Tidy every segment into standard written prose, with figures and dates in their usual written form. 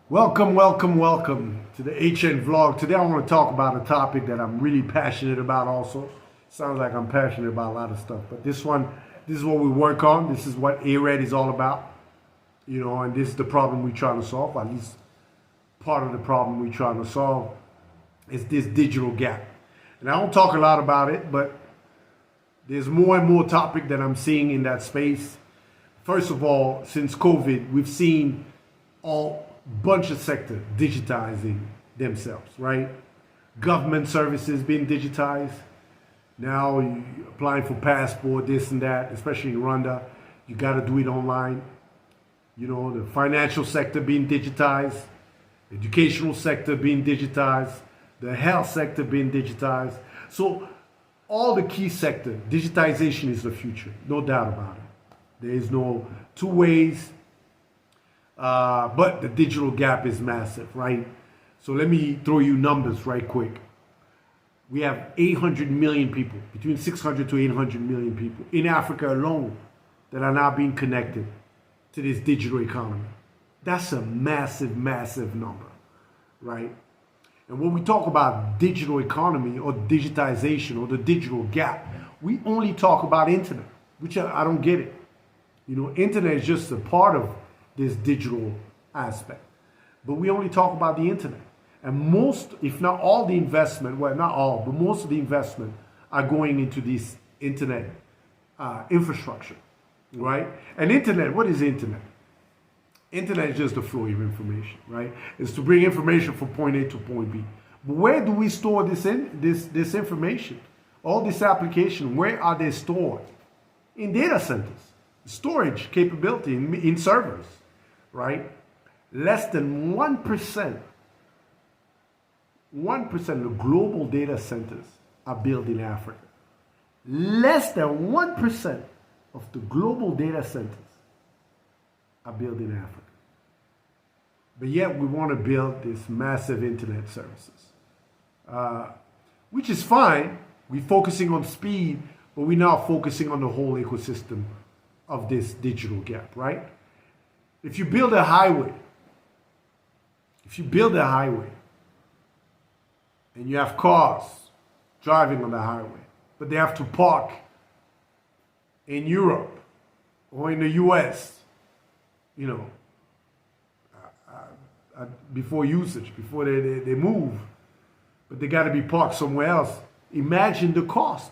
Welcome to the HNVLOG. Today I want to talk about a topic that I'm really passionate about also. Sounds like I'm passionate about a lot of stuff, but this is what we work on. This is what ARED is all about, and this is the problem we're trying to solve. At least part of the problem we're trying to solve is this digital gap. And I don't talk a lot about it, but there's more and more topic that I'm seeing in that space. First of all, since COVID, we've seen all bunch of sectors digitizing themselves, right? Government services being digitized. Now you applying for passport, this and that, especially in Rwanda, you got to do it online. The financial sector being digitized, educational sector being digitized, the health sector being digitized. So all the key sector, digitization is the future, no doubt about it. There is no two ways. But the digital gap is massive, right? So let me throw you numbers right quick. We have 800 million people, between 600 to 800 million people in Africa alone that are now being connected to this digital economy. That's a massive, massive number, right? And when we talk about digital economy or digitization or the digital gap, we only talk about internet, which I don't get it. Internet is just a part of this digital aspect. But we only talk about the internet. And most, if not all the investment, well, not all, but most of the investment are going into this internet infrastructure, right? And internet, what is internet? Internet is just the flow of information, right? It's to bring information from point A to point B. But where do we store this information? All this application, where are they stored? In data centers, storage capability in servers, right? Less than 1% of the global data centers are built in Africa. Less than 1% of the global data centers are built in Africa. But yet we want to build this massive internet services, which is fine. We're focusing on speed, but we're now focusing on the whole ecosystem of this digital gap, right? If you build a highway, and you have cars driving on the highway, but they have to park in Europe or in the US, before usage, before they move, but they got to be parked somewhere else. Imagine the cost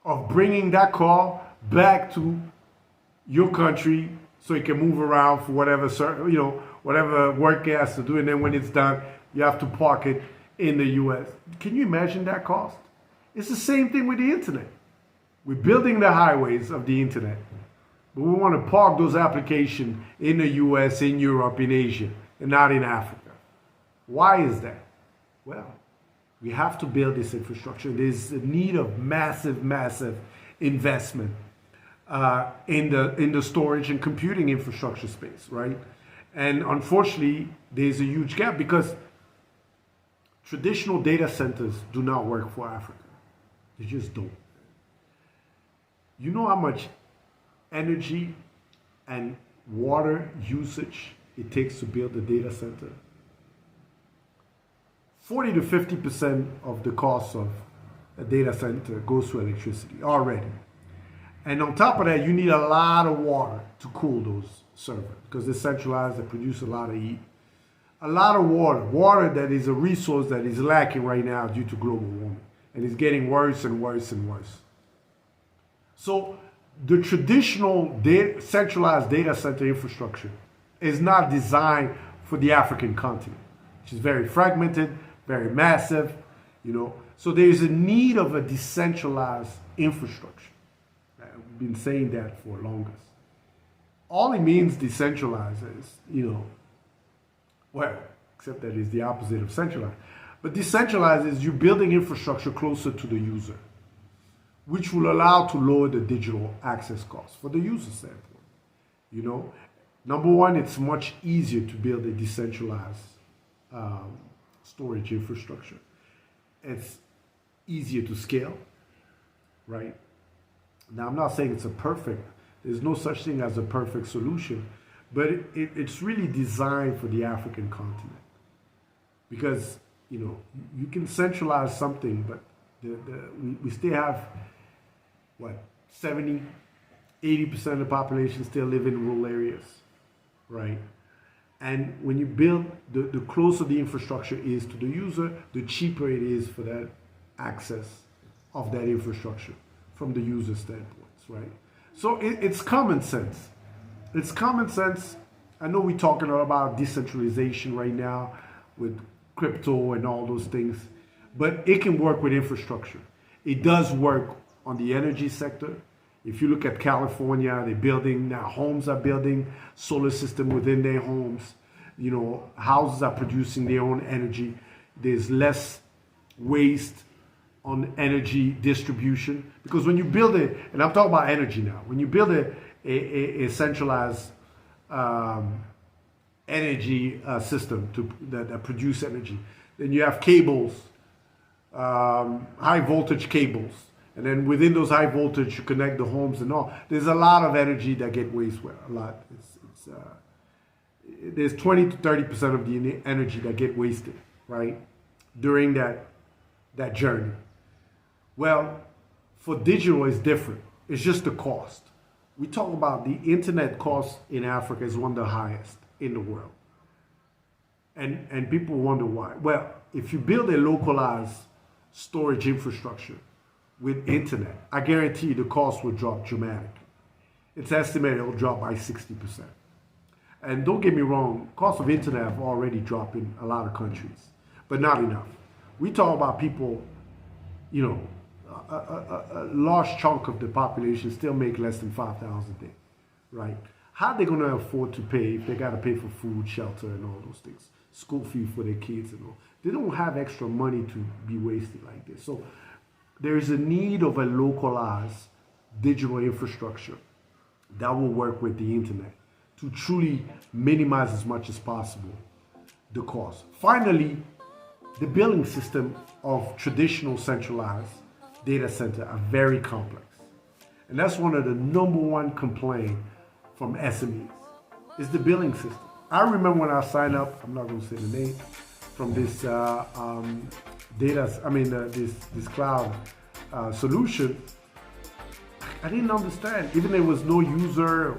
of bringing that car back to your country so it can move around for whatever work it has to do, and then when it's done, you have to park it in the US. Can you imagine that cost? It's the same thing with the internet. We're building the highways of the internet, but we want to park those applications in the US, in Europe, in Asia, and not in Africa. Why is that? Well, we have to build this infrastructure. There's a need of massive, massive investment in the storage and computing infrastructure space, right? And unfortunately, there's a huge gap because traditional data centers do not work for Africa. They just don't. You know how much energy and water usage it takes to build a data center? 40 to 50% of the cost of a data center goes to electricity already. And on top of that, you need a lot of water to cool those servers because they're centralized, they produce a lot of heat. A lot of water that is a resource that is lacking right now due to global warming. And it's getting worse and worse and worse. So the traditional centralized data center infrastructure is not designed for the African continent, which is very fragmented, very massive, So there is a need of a decentralized infrastructure. I've been saying that for longest. All it means decentralized is, well, except that it's the opposite of centralized. But decentralized is you're building infrastructure closer to the user, which will allow to lower the digital access costs for the user standpoint. Number one, it's much easier to build a decentralized storage infrastructure. It's easier to scale, right? Now, I'm not saying there's no such thing as a perfect solution, but it's really designed for the African continent, because you can centralize something, but we still have what, 70-80% of the population still live in rural areas, right? And when you build, the closer the infrastructure is to the user, the cheaper it is for that access of that infrastructure from the user standpoint, right? So it's common sense. It's common sense. I know we're talking a lot about decentralization right now with crypto and all those things, but it can work with infrastructure. It does work on the energy sector. If you look at California, they're building, now homes are building solar system within their homes. Houses are producing their own energy. There's less waste on energy distribution, because when you build it, and I'm talking about energy now, when you build a centralized energy system that produce energy, then you have cables, high voltage cables, and then within those high voltage you connect the homes and all. There's a lot of energy that get wasted. A lot. There's 20 to 30% of the energy that get wasted, right, during that journey. Well, for digital, it's different. It's just the cost. We talk about the internet cost in Africa is one of the highest in the world. And people wonder why. Well, if you build a localized storage infrastructure with internet, I guarantee you the cost will drop dramatically. It's estimated it will drop by 60%. And don't get me wrong, cost of internet have already dropped in a lot of countries, but not enough. We talk about people, a large chunk of the population still make less than $5,000 a day, right? How are they going to afford to pay if they got to pay for food, shelter, and all those things? School fee for their kids and all. They don't have extra money to be wasted like this. So there is a need of a localized digital infrastructure that will work with the internet to truly minimize as much as possible the cost. Finally, the billing system of traditional centralized data center are very complex. And that's one of the number 1 complaint from SMEs, is the billing system. I remember when I signed up, I'm not going to say the name, from this this cloud solution, I didn't understand. Even there was no user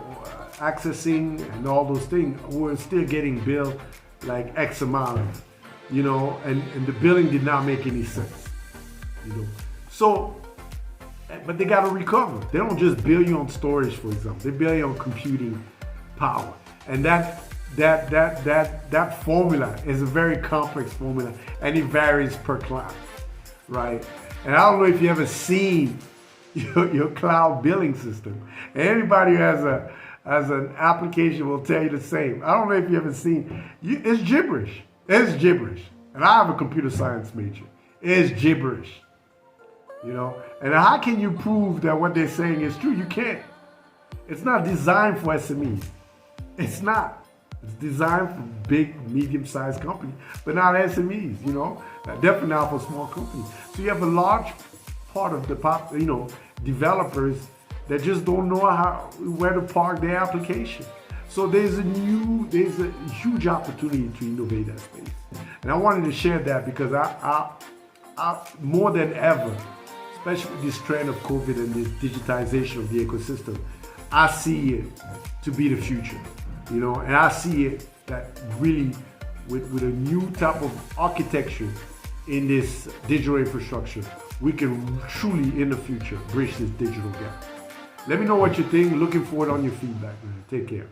accessing and all those things, we were still getting billed like X amount, and the billing did not make any sense, So, but they got to recover. They don't just bill you on storage, for example. They bill you on computing power, and that formula is a very complex formula, and it varies per client, right? And I don't know if you ever seen your cloud billing system. Anybody who has an application will tell you the same. I don't know if you ever seen. It's gibberish. It's gibberish. And I have a computer science major. It's gibberish. And how can you prove that what they're saying is true? You can't. It's not designed for SMEs. It's not. It's designed for big, medium-sized companies, but not SMEs, definitely not for small companies. So you have a large part of the developers that just don't know where to park their application. So there's a huge opportunity to innovate that space. And I wanted to share that because I more than ever, especially with this trend of COVID and this digitization of the ecosystem, I see it to be the future, and I see it that really with a new type of architecture in this digital infrastructure, we can truly in the future bridge this digital gap. Let me know what you think. Looking forward on your feedback, man. Take care.